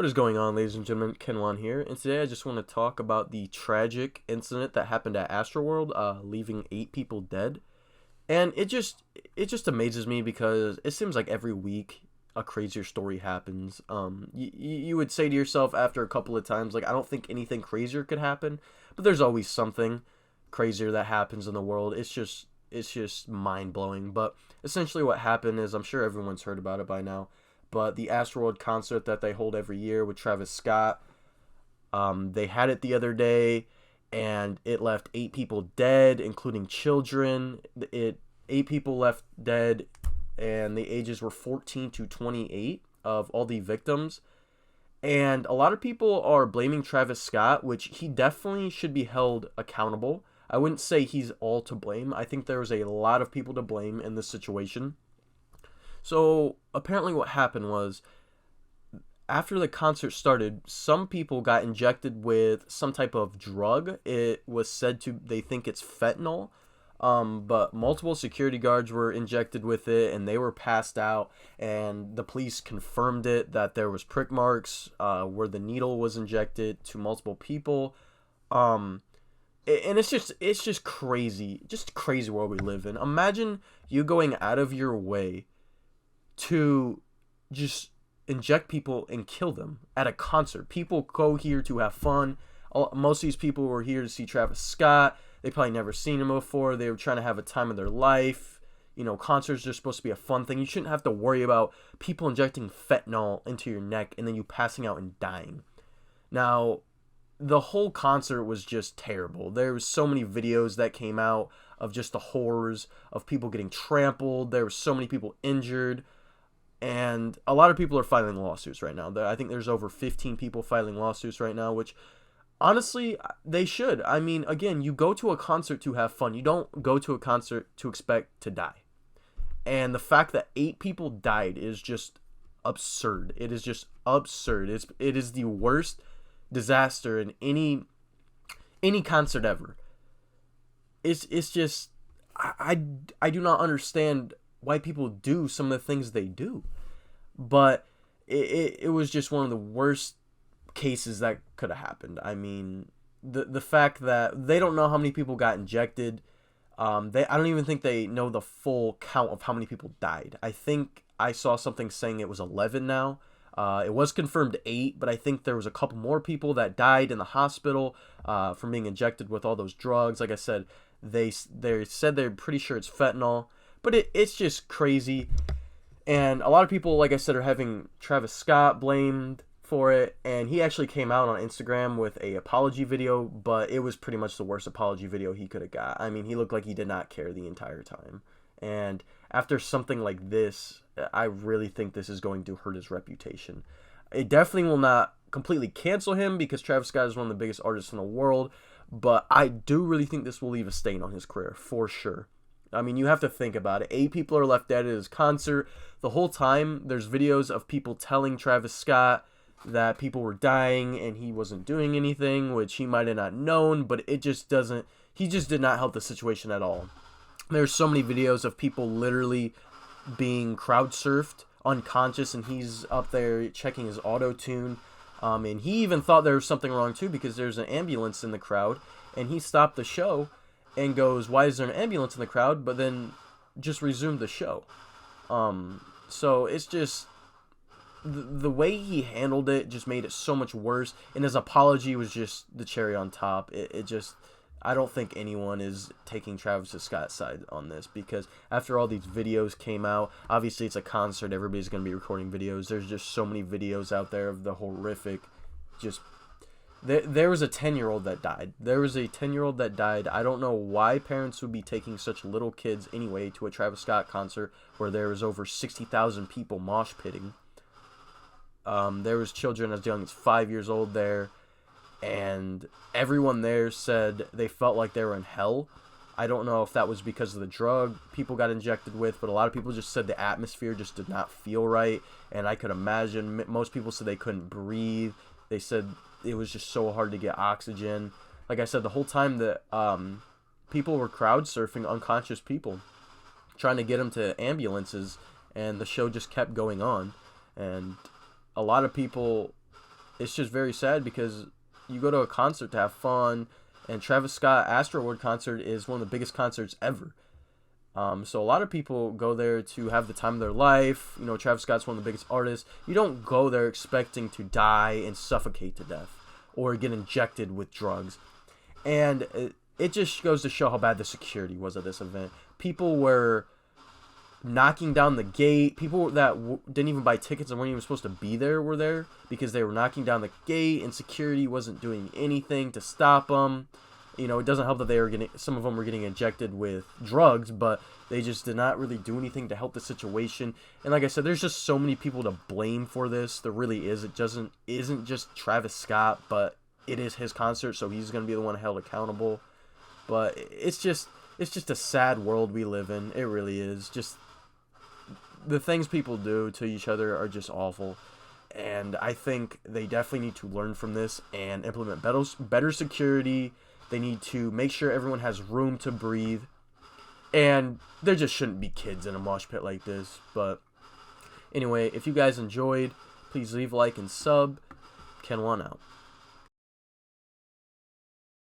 What is going on, ladies and gentlemen? Kenwan here, and today I just want to talk about the tragic incident that happened at Astroworld, leaving 8 people dead. And it just amazes me because it seems like every week a crazier story happens. You would say to yourself after a couple of times, like, I don't think anything crazier could happen, but there's always something crazier that happens in the world. It's just mind blowing. But essentially, what happened is, I'm sure everyone's heard about it by now, but the Astroworld concert that they hold every year with Travis Scott, they had it the other day, and it left 8 people dead, including children. 8 people left dead, and the ages were 14 to 28 of all the victims. And a lot of people are blaming Travis Scott, which he definitely should be held accountable. I wouldn't say he's all to blame. I think there was a lot of people to blame in this situation. So apparently what happened was, after the concert started, some people got injected with some type of drug. It was said they think it's fentanyl. But multiple security guards were injected with it, and they were passed out, and the police confirmed that there was prick marks where the needle was injected to multiple people. And it's just crazy, just crazy world we live in. Imagine you going out of your way to just inject people and kill them at a concert. People go here to have fun. Most of these people were here to see Travis Scott. They probably never seen him before. They were trying to have a time of their life. You know, concerts are supposed to be a fun thing. You shouldn't have to worry about people injecting fentanyl into your neck and then you passing out and dying. Now, the whole concert was just terrible. There was so many videos that came out of just the horrors of people getting trampled. There were so many people injured. And a lot of people are filing lawsuits right now. I think there's over 15 people filing lawsuits right now, which honestly, they should. I mean, again, you go to a concert to have fun. You don't go to a concert to expect to die. And the fact that 8 people died is just absurd. It is just absurd. It is the worst disaster in any concert ever. It's just, I do not understand why people do some of the things they do. But it was just one of the worst cases that could have happened. I mean, the fact that they don't know how many people got injected. I don't even think they know the full count of how many people died. I think I saw something saying it was 11 now. It was confirmed 8, but I think there was a couple more people that died in the hospital from being injected with all those drugs. Like I said, they said they're pretty sure it's fentanyl. But it's just crazy. And a lot of people, like I said, are having Travis Scott blamed for it. And he actually came out on Instagram with a apology video, but it was pretty much the worst apology video he could have got. I mean, he looked like he did not care the entire time. And after something like this, I really think this is going to hurt his reputation. It definitely will not completely cancel him because Travis Scott is one of the biggest artists in the world. But I do really think this will leave a stain on his career, for sure. I mean, you have to think about it. 8 people are left dead at his concert. The whole time, there's videos of people telling Travis Scott that people were dying and he wasn't doing anything, which he might have not known, but it just doesn't, he just did not help the situation at all. There's so many videos of people literally being crowd surfed, unconscious, and he's up there checking his auto-tune. And he even thought there was something wrong too because there's an ambulance in the crowd, and he stopped the show and goes, why is there an ambulance in the crowd? But then just resumed the show. So it's just, the way he handled it just made it so much worse. And his apology was just the cherry on top. It just, I don't think anyone is taking Travis Scott's side on this because after all these videos came out, obviously it's a concert. Everybody's going to be recording videos. There's just so many videos out there of the horrific, just, There was a 10-year-old that died. I don't know why parents would be taking such little kids anyway to a Travis Scott concert where there was over 60,000 people mosh pitting. There was children as young as 5 years old there, and everyone there said they felt like they were in hell. I don't know if that was because of the drug people got injected with, but a lot of people just said the atmosphere just did not feel right, and I could imagine most people said they couldn't breathe. They said it was just so hard to get oxygen. Like I said, the whole time that people were crowd surfing unconscious people, trying to get them to ambulances, and the show just kept going on. And a lot of people it's just very sad because you go to a concert to have fun, and Travis Scott Astroworld concert is one of the biggest concerts ever. So a lot of people go there to have the time of their life. You know, Travis Scott's one of the biggest artists. You don't go there expecting to die and suffocate to death or get injected with drugs. And it just goes to show how bad the security was at this event. People were knocking down the gate. People that didn't even buy tickets and weren't even supposed to be there were there because they were knocking down the gate, and security wasn't doing anything to stop them. You know, it doesn't help that some of them were getting injected with drugs, but they just did not really do anything to help the situation. And like I said, there's just so many people to blame for this. There really is. It isn't just Travis Scott, but it is his concert, so he's going to be the one held accountable. But it's just a sad world we live in. It really is. Just the things people do to each other are just awful. And I think they definitely need to learn from this and implement better security. They need to make sure everyone has room to breathe. And there just shouldn't be kids in a mosh pit like this. But anyway, if you guys enjoyed, please leave a like and sub. Ken1 out.